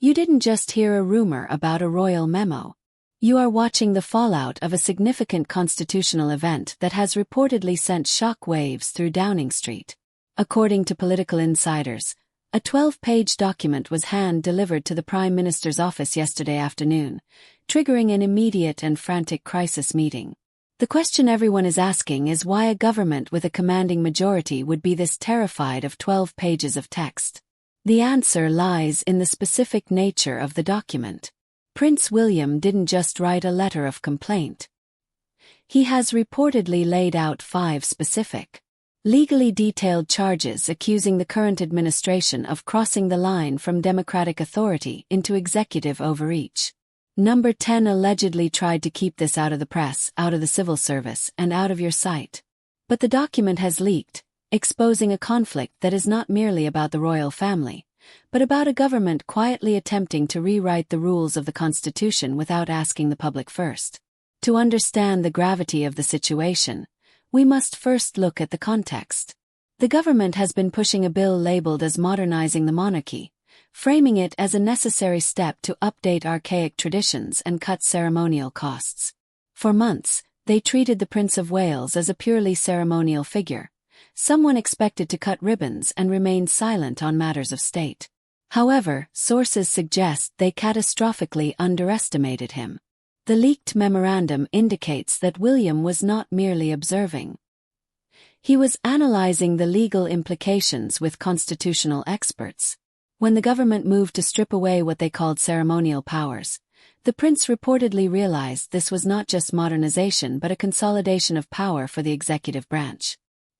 You didn't just hear a rumor about a royal memo. You are watching the fallout of a significant constitutional event that has reportedly sent shock waves through Downing Street. According to political insiders, a 12-page document was hand-delivered to the Prime Minister's office yesterday afternoon, triggering an immediate and frantic crisis meeting. The question everyone is asking is why a government with a commanding majority would be this terrified of 12 pages of text. The answer lies in the specific nature of the document. Prince William didn't just write a letter of complaint. He has reportedly laid out 5 specific, legally detailed charges accusing the current administration of crossing the line from democratic authority into executive overreach. Number 10 allegedly tried to keep this out of the press, out of the civil service, and out of your sight. But the document has leaked, exposing a conflict that is not merely about the royal family, but about a government quietly attempting to rewrite the rules of the Constitution without asking the public first. To understand the gravity of the situation, we must first look at the context. The government has been pushing a bill labeled as modernizing the monarchy, framing it as a necessary step to update archaic traditions and cut ceremonial costs. For months, they treated the Prince of Wales as a purely ceremonial figure, someone expected to cut ribbons and remain silent on matters of state. However, sources suggest they catastrophically underestimated him. The leaked memorandum indicates that William was not merely observing. He was analyzing the legal implications with constitutional experts. When the government moved to strip away what they called ceremonial powers, the prince reportedly realized this was not just modernization but a consolidation of power for the executive branch.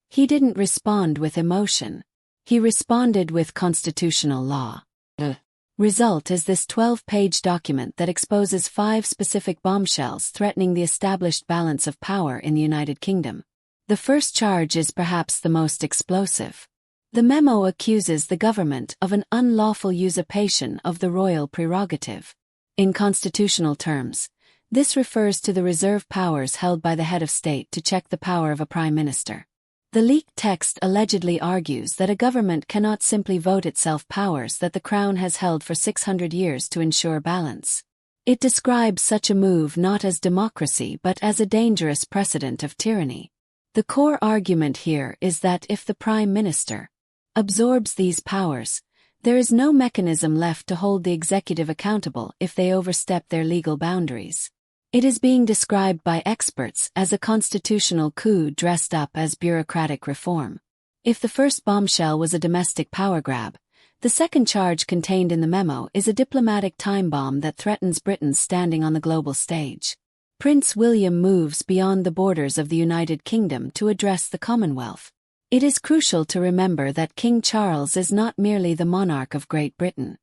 He didn't respond with emotion. He responded with constitutional law. The result is this 12-page document that exposes 5 specific bombshells threatening the established balance of power in the United Kingdom. The first charge is perhaps the most explosive. The memo accuses the government of an unlawful usurpation of the royal prerogative. In constitutional terms, this refers to the reserve powers held by the head of state to check the power of a prime minister. The leaked text allegedly argues that a government cannot simply vote itself powers that the crown has held for 600 years to ensure balance. It describes such a move not as democracy but as a dangerous precedent of tyranny. The core argument here is that if the Prime Minister absorbs these powers, there is no mechanism left to hold the executive accountable if they overstep their legal boundaries. It is being described by experts as a constitutional coup dressed up as bureaucratic reform. If the first bombshell was a domestic power grab, the second charge contained in the memo is a diplomatic time bomb that threatens Britain's standing on the global stage. Prince William moves beyond the borders of the United Kingdom to address the Commonwealth. It is crucial to remember that King Charles is not merely the monarch of Great Britain.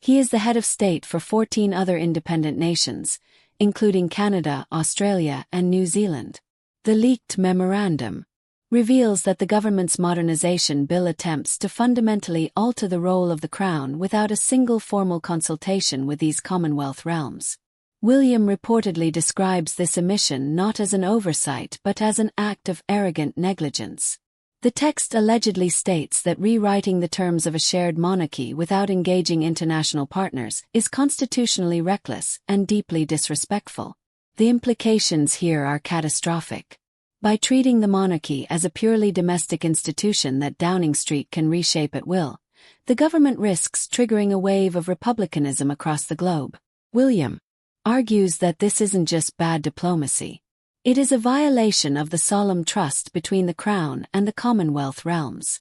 He is the head of state for 14 other independent nations, including Canada, Australia, and New Zealand. The leaked memorandum reveals that the government's modernization bill attempts to fundamentally alter the role of the crown without a single formal consultation with these Commonwealth realms. William reportedly describes this omission not as an oversight but as an act of arrogant negligence. The text allegedly states that rewriting the terms of a shared monarchy without engaging international partners is constitutionally reckless and deeply disrespectful. The implications here are catastrophic. By treating the monarchy as a purely domestic institution that Downing Street can reshape at will, the government risks triggering a wave of republicanism across the globe. William argues that this isn't just bad diplomacy. It is a violation of the solemn trust between the Crown and the Commonwealth realms.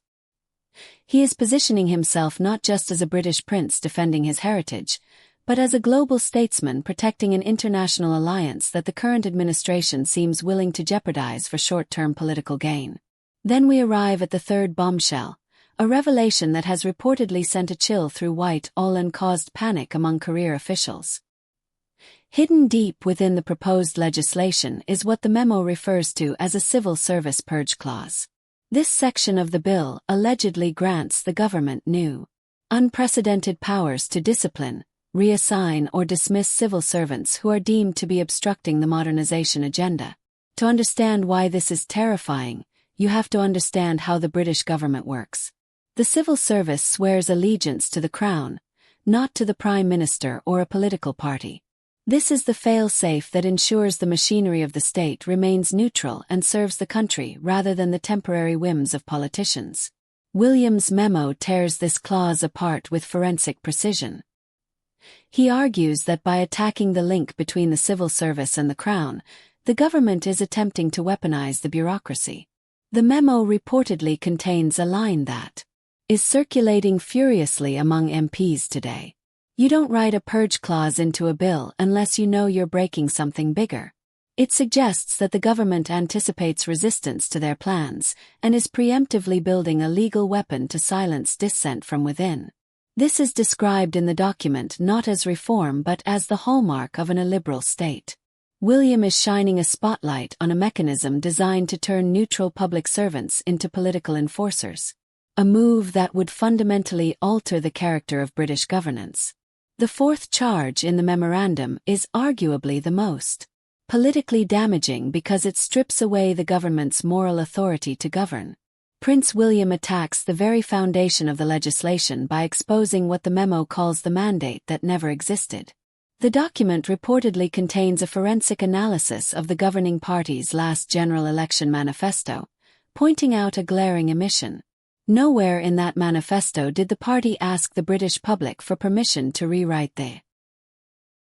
He is positioning himself not just as a British prince defending his heritage, but as a global statesman protecting an international alliance that the current administration seems willing to jeopardize for short-term political gain. Then we arrive at the third bombshell, a revelation that has reportedly sent a chill through Whitehall and caused panic among career officials. Hidden deep within the proposed legislation is what the memo refers to as a civil service purge clause. This section of the bill allegedly grants the government new, unprecedented powers to discipline, reassign or dismiss civil servants who are deemed to be obstructing the modernization agenda. To understand why this is terrifying, you have to understand how the British government works. The civil service swears allegiance to the Crown, not to the Prime Minister or a political party. This is the fail-safe that ensures the machinery of the state remains neutral and serves the country rather than the temporary whims of politicians. William's memo tears this clause apart with forensic precision. He argues that by attacking the link between the civil service and the Crown, the government is attempting to weaponize the bureaucracy. The memo reportedly contains a line that is circulating furiously among MPs today. You don't write a purge clause into a bill unless you know you're breaking something bigger. It suggests that the government anticipates resistance to their plans and is preemptively building a legal weapon to silence dissent from within. This is described in the document not as reform but as the hallmark of an illiberal state. William is shining a spotlight on a mechanism designed to turn neutral public servants into political enforcers. A move that would fundamentally alter the character of British governance. The fourth charge in the memorandum is arguably the most politically damaging because it strips away the government's moral authority to govern. Prince William attacks the very foundation of the legislation by exposing what the memo calls the mandate that never existed. The document reportedly contains a forensic analysis of the governing party's last general election manifesto, pointing out a glaring omission. Nowhere in that manifesto did the party ask the British public for permission to rewrite the